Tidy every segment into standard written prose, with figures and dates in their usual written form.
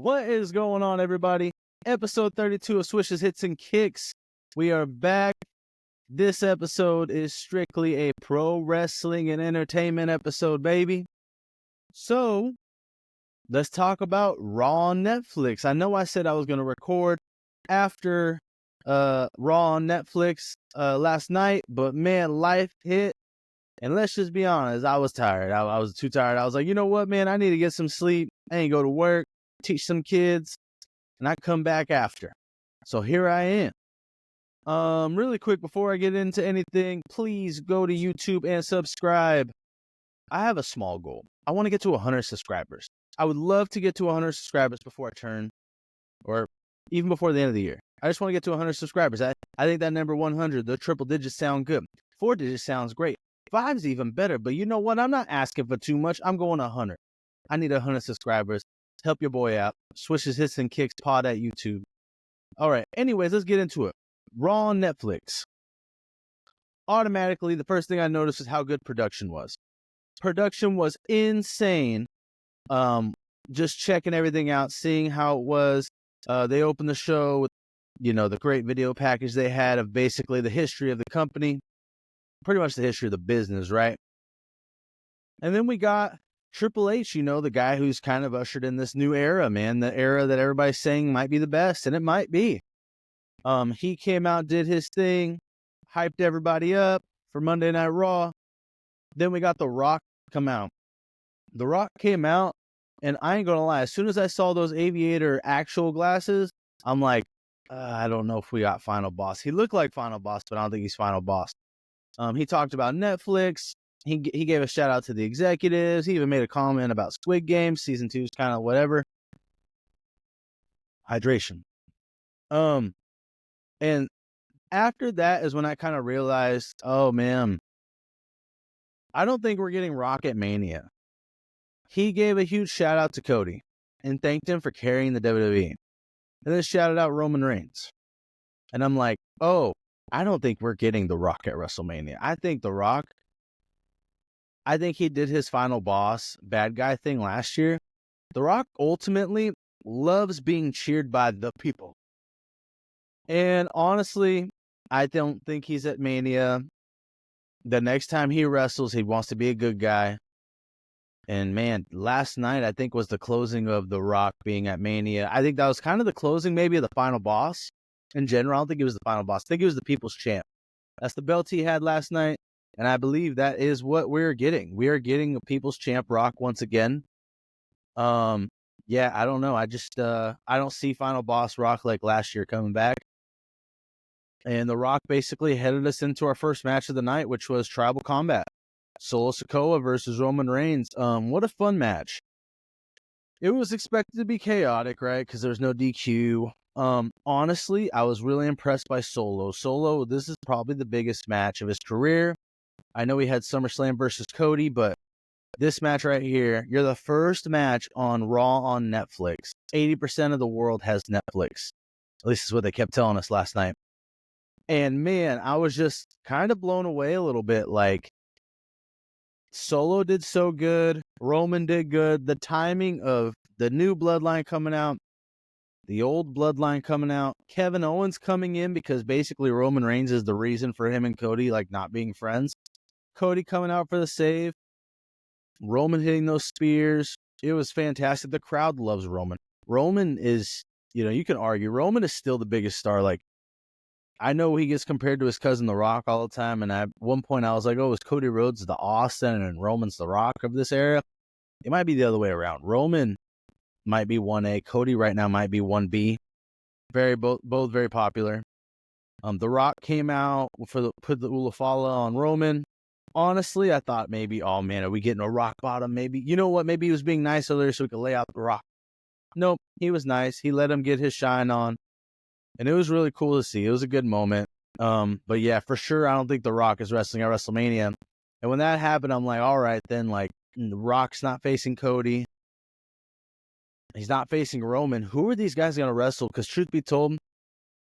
What is going on, everybody? Episode 32 of Swishes, Hits, and Kicks. We are back. This episode is strictly a pro wrestling and entertainment episode, baby. So, let's talk about Raw on Netflix. I know I said I was going to record after Raw on Netflix last night, but man, life hit. And let's just be honest, I was tired. I was too tired. I was like, you know what, man? I need to get some sleep. I ain't go to work, teach some kids, and I come back after. So here I am. Really quick, before I get into anything, please go to YouTube and subscribe. I have a small goal. I want to get to 100 subscribers. I would love to get to 100 subscribers before I turn, or even before the end of the year. I just want to get to 100 subscribers. I think that number 100, the triple digits sound good. 4 digits sounds great. 5's even better, but you know what? I'm not asking for too much. I'm going 100. I need 100 subscribers. Help your boy out. Swishes, Hits, and Kicks pod at YouTube. All right. Anyways, let's get into it. Raw on Netflix. Automatically, the first thing I noticed is how good production was. Production was insane. Just checking everything out, seeing how it was. They opened the show with, the great video package they had of basically the history of the company. Pretty much the history of the business, right? And then we got Triple H, the guy who's kind of ushered in this new era, man. The era that everybody's saying might be the best, and it might be. He came out, did his thing, hyped everybody up for Monday Night Raw. Then we got The Rock come out. The Rock came out, and I ain't gonna lie, as soon as I saw those aviator actual glasses, I'm like, I don't know if we got Final Boss. He looked like Final Boss, but I don't think he's Final Boss. He talked about Netflix. He gave a shout out to the executives. He even made a comment about Squid Game. Season 2 is kind of whatever. Hydration. And after that is when I kind of realized, oh man, I don't think we're getting Rock at Mania. He gave a huge shout out to Cody and thanked him for carrying the WWE. And then shouted out Roman Reigns. And I'm like, oh, I don't think we're getting The Rock at WrestleMania. I think The Rock, he did his Final Boss bad guy thing last year. The Rock ultimately loves being cheered by the people. And honestly, I don't think he's at Mania. The next time he wrestles, he wants to be a good guy. And man, last night I think was the closing of The Rock being at Mania. I think that was kind of the closing maybe of the Final Boss. In general, I don't think it was the Final Boss. I think it was the People's Champ. That's the belt he had last night. And I believe that is what we're getting. We are getting a People's Champ Rock once again. Yeah, I don't know. I just, I don't see Final Boss Rock like last year coming back. And The Rock basically headed us into our first match of the night, which was Tribal Combat. Solo Sikoa versus Roman Reigns. What a fun match. It was expected to be chaotic, right? Because there's no DQ. Honestly, I was really impressed by Solo. Solo, this is probably the biggest match of his career. I know he had SummerSlam versus Cody, but this match right here, you're the first match on Raw on Netflix. 80% of the world has Netflix. At least is what they kept telling us last night. And man, I was just kind of blown away a little bit. Like, Solo did so good. Roman did good. The timing of the new bloodline coming out, the old bloodline coming out, Kevin Owens coming in because basically Roman Reigns is the reason for him and Cody like not being friends. Cody coming out for the save. Roman hitting those spears. It was fantastic. The crowd loves Roman. Roman is, you can argue, Roman is still the biggest star. Like, I know he gets compared to his cousin The Rock all the time. And at one point I was like, oh, is Cody Rhodes the Austin and Roman's the Rock of this era? It might be the other way around. Roman might be 1A. Cody right now might be 1B. Both very popular. The Rock came out put the Ulafala on Roman. Honestly, I thought maybe, oh man, are we getting a rock bottom? Maybe, you know what? Maybe he was being nice earlier so we could lay out The Rock. Nope, he was nice. He let him get his shine on. And it was really cool to see. It was a good moment. But yeah, for sure, I don't think The Rock is wrestling at WrestleMania. And when that happened, I'm like, all right, then, like, The Rock's not facing Cody. He's not facing Roman. Who are these guys going to wrestle? Because truth be told,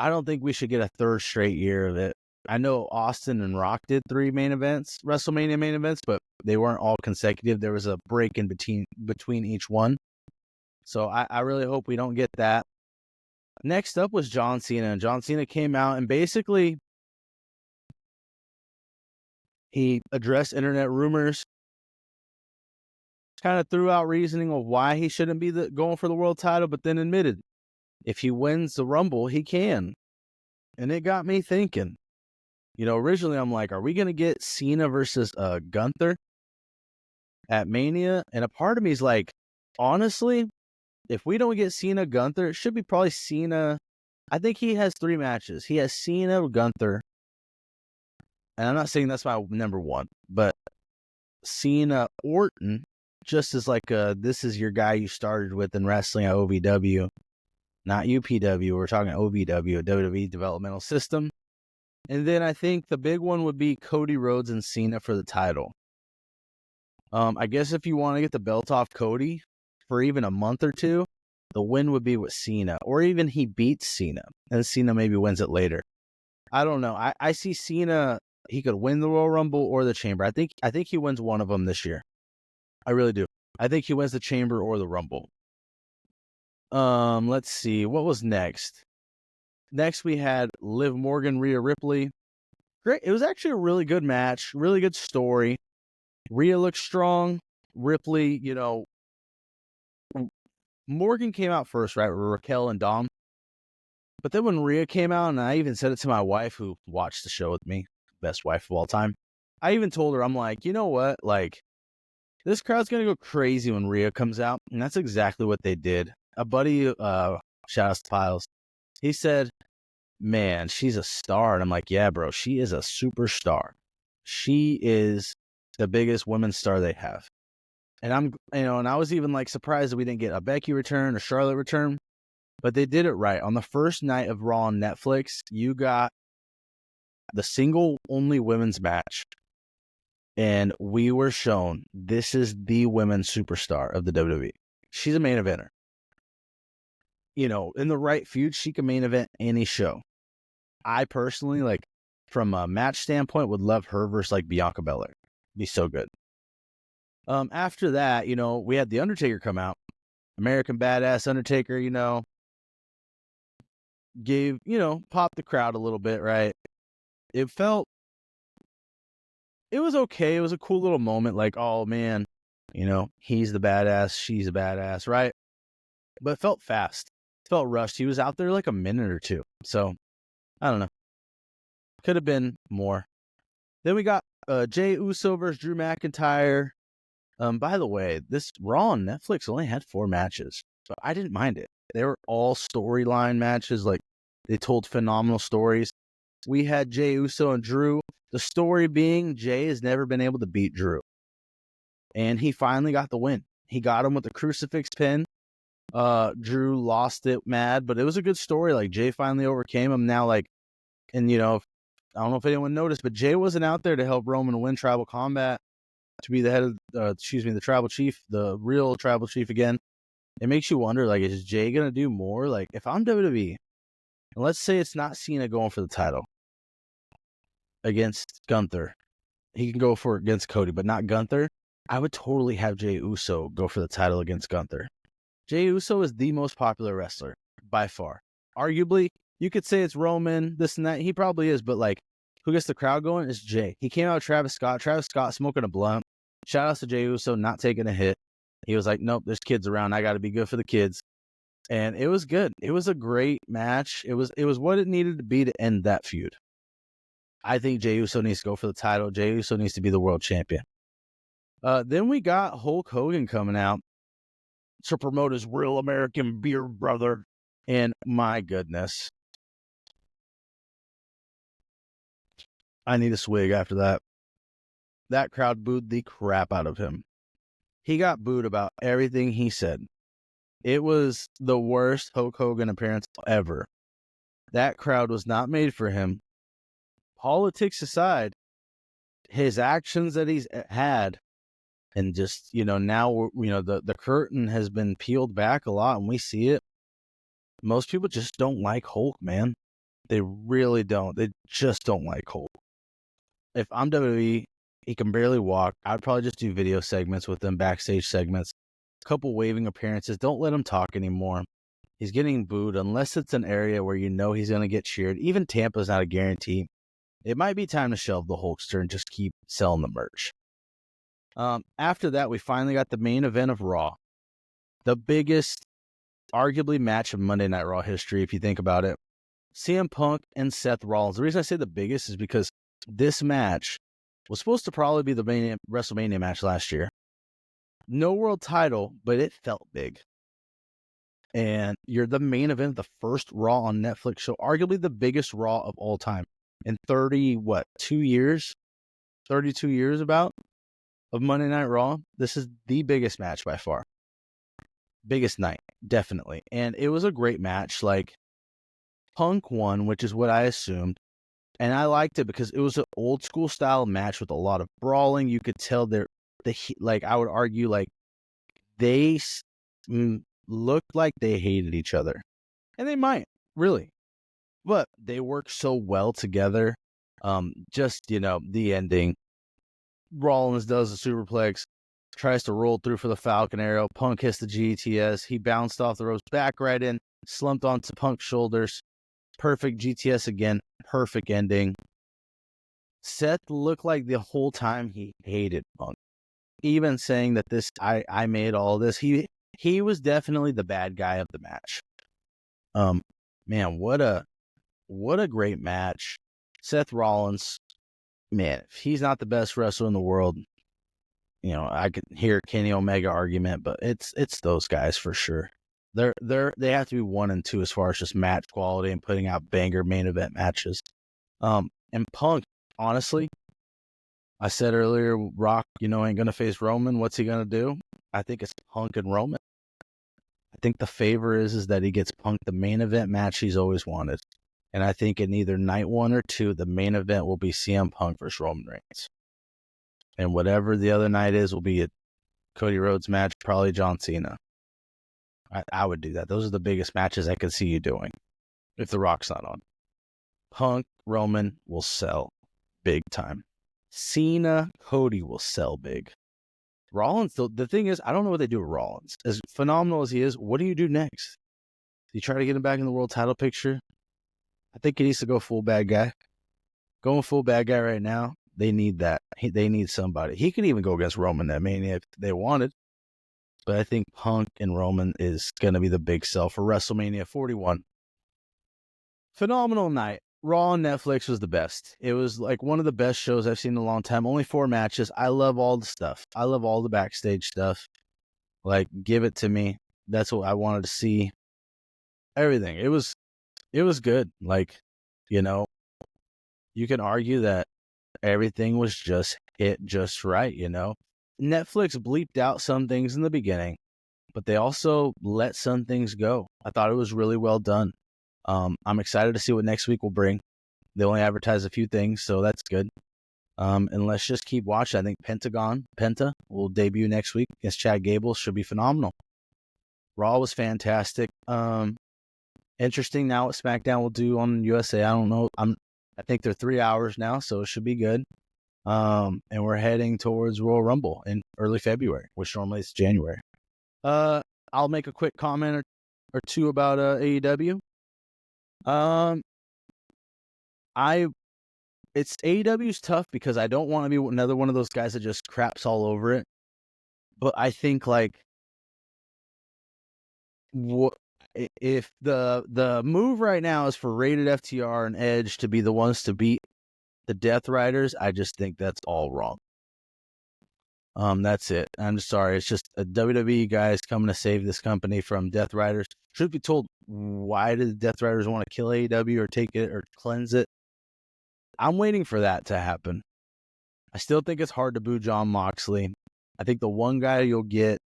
I don't think we should get a third straight year of it. I know Austin and Rock did 3 main events, WrestleMania main events, but they weren't all consecutive. There was a break in between each one. So I really hope we don't get that. Next up was John Cena. And John Cena came out and basically he addressed internet rumors, kind of threw out reasoning of why he shouldn't be going for the world title, but then admitted if he wins the Rumble, he can. And it got me thinking. Originally I'm like, are we going to get Cena versus Gunther at Mania? And a part of me is like, honestly, if we don't get Cena Gunther, it should be probably Cena. I think he has 3 matches. He has Cena Gunther. And I'm not saying that's my number 1, but Cena Orton, just as like this is your guy you started with in wrestling at OVW, not UPW. We're talking OVW, WWE Developmental System. And then I think the big one would be Cody Rhodes and Cena for the title. I guess if you want to get the belt off Cody for even a month or 2, the win would be with Cena, or even he beats Cena and Cena maybe wins it later. I don't know. I see Cena. He could win the Royal Rumble or the Chamber. I think he wins one of them this year. I really do. I think he wins the Chamber or the Rumble. Let's see. What was next? Next we had Liv Morgan, Rhea Ripley. Great. It was actually a really good match. Really good story. Rhea looked strong. Ripley, Morgan came out first, right? Raquel and Dom. But then when Rhea came out, and I even said it to my wife who watched the show with me, best wife of all time, I even told her, I'm like, you know what? Like, this crowd's going to go crazy when Rhea comes out. And that's exactly what they did. A buddy, shout out to Piles, he said, man, she's a star. And I'm like, yeah, bro, she is a superstar. She is the biggest women's star they have. And and I was even like surprised that we didn't get a Becky return, a Charlotte return, but they did it right. On the first night of Raw on Netflix, you got the single only women's match. And we were shown this is the women's superstar of the WWE. She's a main eventer. In the right feud, she can main event any show. I personally, like, from a match standpoint, would love her versus like Bianca Belair. Be so good. After that, we had The Undertaker come out. American Badass Undertaker, gave, popped the crowd a little bit, right? It was okay. It was a cool little moment. Like, oh man, he's the badass. She's a badass, right? But it felt fast. It felt rushed. He was out there like a minute or 2. So, I don't know. Could have been more. Then we got Jey Uso versus Drew McIntyre. By the way, this Raw on Netflix only had 4 matches, but I didn't mind it. They were all storyline matches. Like, they told phenomenal stories. We had Jey Uso and Drew. The story being Jey has never been able to beat Drew. And he finally got the win. He got him with the crucifix pin. Drew lost it mad, but it was a good story. Like, Jey finally overcame him. Now, like, and I don't know if anyone noticed, but Jey wasn't out there to help Roman win Tribal Combat, to be the head of, the tribal chief, the real tribal chief again. It makes you wonder, like, is Jey going to do more? Like, if I'm WWE, and let's say it's not Cena going for the title against Gunther, he can go for it against Cody, but not Gunther. I would totally have Jey Uso go for the title against Gunther. Jey Uso is the most popular wrestler by far. Arguably, you could say it's Roman, this and that. He probably is, but like, who gets the crowd going is Jey. He came out with Travis Scott. Travis Scott smoking a blunt. Shout out to Jey Uso not taking a hit. He was like, nope, there's kids around. I got to be good for the kids. And it was good. It was a great match. It was what it needed to be to end that feud. I think Jey Uso needs to go for the title. Jey Uso needs to be the world champion. Then we got Hulk Hogan coming out to promote his Real American Beer Brother. And my goodness, I need a swig after that. That crowd booed the crap out of him. He got booed about everything he said. It was the worst Hulk Hogan appearance ever. That crowd was not made for him. Politics aside, his actions that he's had, and just, now, the curtain has been peeled back a lot and we see it. Most people just don't like Hulk, man. They really don't. They just don't like Hulk. If I'm WWE, he can barely walk. I'd probably just do video segments with them, backstage segments. couple waving appearances. Don't let him talk anymore. He's getting booed unless it's an area where you know he's going to get cheered. Even Tampa's not a guarantee. It might be time to shelve the Hulkster and just keep selling the merch. After that, we finally got the main event of Raw. The biggest, arguably, match of Monday Night Raw history, if you think about it. CM Punk and Seth Rollins. The reason I say the biggest is because this match was supposed to probably be the main WrestleMania match last year. No world title, but it felt big. And you're the main event, the first Raw on Netflix show, arguably the biggest Raw of all time. In 32 years about, of Monday Night Raw, this is the biggest match by far. Biggest night, definitely. And it was a great match. Like, Punk won, which is what I assumed. And I liked it because it was an old school style match with a lot of brawling. You could tell I would argue, like, they looked like they hated each other. And they might, really. But they work so well together. The ending. Rollins does the superplex, tries to roll through for the Falcon Arrow. Punk hits the GTS. He bounced off the ropes, back right in, slumped onto Punk's shoulders. Perfect GTS again. Perfect ending. Seth looked like the whole time he hated Punk. Even saying that I made all this. He was definitely the bad guy of the match. Man, what a great match. Seth Rollins, man, if he's not the best wrestler in the world, I could hear Kenny Omega argument, but it's those guys for sure. They have to be 1 and 2 as far as just match quality and putting out banger main event matches. And Punk, honestly, I said earlier, Rock, ain't gonna face Roman. What's he gonna do? I think it's Punk and Roman. I think the favor is that he gets Punk the main event match he's always wanted. And I think in either night 1 or 2, the main event will be CM Punk versus Roman Reigns. And whatever the other night is will be a Cody Rhodes match, probably John Cena. I would do that. Those are the biggest matches I could see you doing if The Rock's not on. Punk, Roman will sell big time. Cena, Cody will sell big. Rollins, the thing is, I don't know what they do with Rollins. As phenomenal as he is, what do you do next? Do you try to get him back in the world title picture? I think he needs to go full bad guy. Going full bad guy right now, they need that. They need somebody. He could even go against Roman at Mania if they wanted. But I think Punk and Roman is going to be the big sell for WrestleMania 41. Phenomenal night. Raw on Netflix was the best. It was like one of the best shows I've seen in a long time. Only 4 matches. I love all the stuff. I love all the backstage stuff. Like, give it to me. That's what I wanted to see. Everything. It was good. Like, you can argue that everything was just hit just right, Netflix bleeped out some things in the beginning, but they also let some things go. I thought it was really well done. I'm excited to see what next week will bring. They only advertise a few things, so that's good. And let's just keep watching. I think Penta will debut next week against Chad Gable. Should be phenomenal. Raw was fantastic. Interesting now what SmackDown will do on USA. I don't know. I think they're 3 hours now, so it should be good. And we're heading towards Royal Rumble in early February, which normally is January. I'll make a quick comment or two about AEW. It's AEW's tough because I don't want to be another one of those guys that just craps all over it. But I think if the move right now is for Rated FTR and Edge to be the ones to beat the Death Riders, I just think that's all wrong. That's it. I'm just sorry. It's just a WWE guys coming to save this company from Death Riders. Truth be told, why did the Death Riders want to kill AEW or take it or cleanse it? I'm waiting for that to happen. I still think it's hard to boo Jon Moxley. I think the one guy you'll get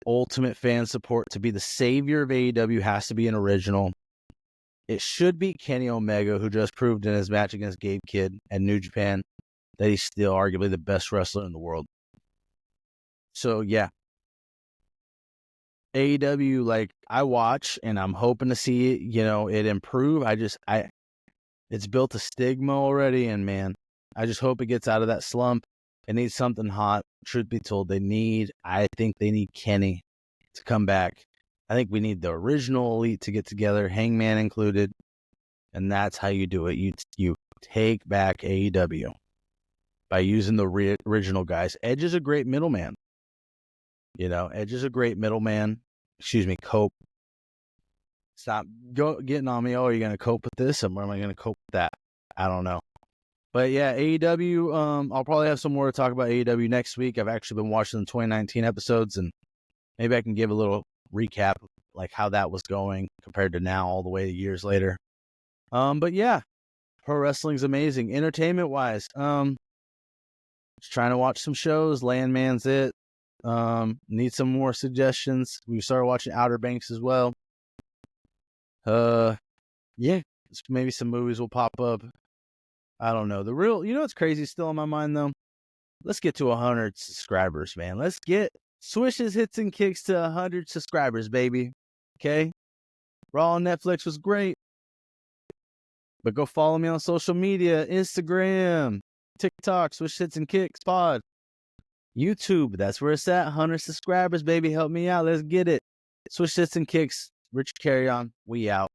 ultimate fan support to be the savior of AEW has to be an original. It should be Kenny Omega, who just proved in his match against Gabe Kidd at New Japan that he's still arguably the best wrestler in the world. So, yeah. AEW, I watch, and I'm hoping to see it improve. It's built a stigma already, and man, I just hope it gets out of that slump. It needs something hot. Truth be told, I think they need Kenny to come back. I think we need the original Elite to get together, Hangman included, and that's how you do it. You take back AEW by using the original guys. Edge is a great middleman. Edge is a great middleman. Excuse me, cope. Stop getting on me. Oh, are you going to cope with this? And where am I going to cope with that? I don't know. But yeah, AEW, I'll probably have some more to talk about AEW next week. I've actually been watching the 2019 episodes, and maybe I can give a little recap, like how that was going compared to now, all the way years later. But yeah, pro wrestling's amazing. Entertainment-wise, just trying to watch some shows. Landman's it. Need some more suggestions. We started watching Outer Banks as well. Yeah, maybe some movies will pop up. I don't know. What's crazy still on my mind though? Let's get to 100 subscribers, man. Let's get Swish's Hits and Kicks to 100 subscribers, baby. Okay? Raw on Netflix was great. But go follow me on social media, Instagram, TikTok, Swish Hits and Kicks Pod. YouTube, that's where it's at. 100 subscribers, baby. Help me out. Let's get it. Swish Hits and Kicks. Rich Carry On. We out.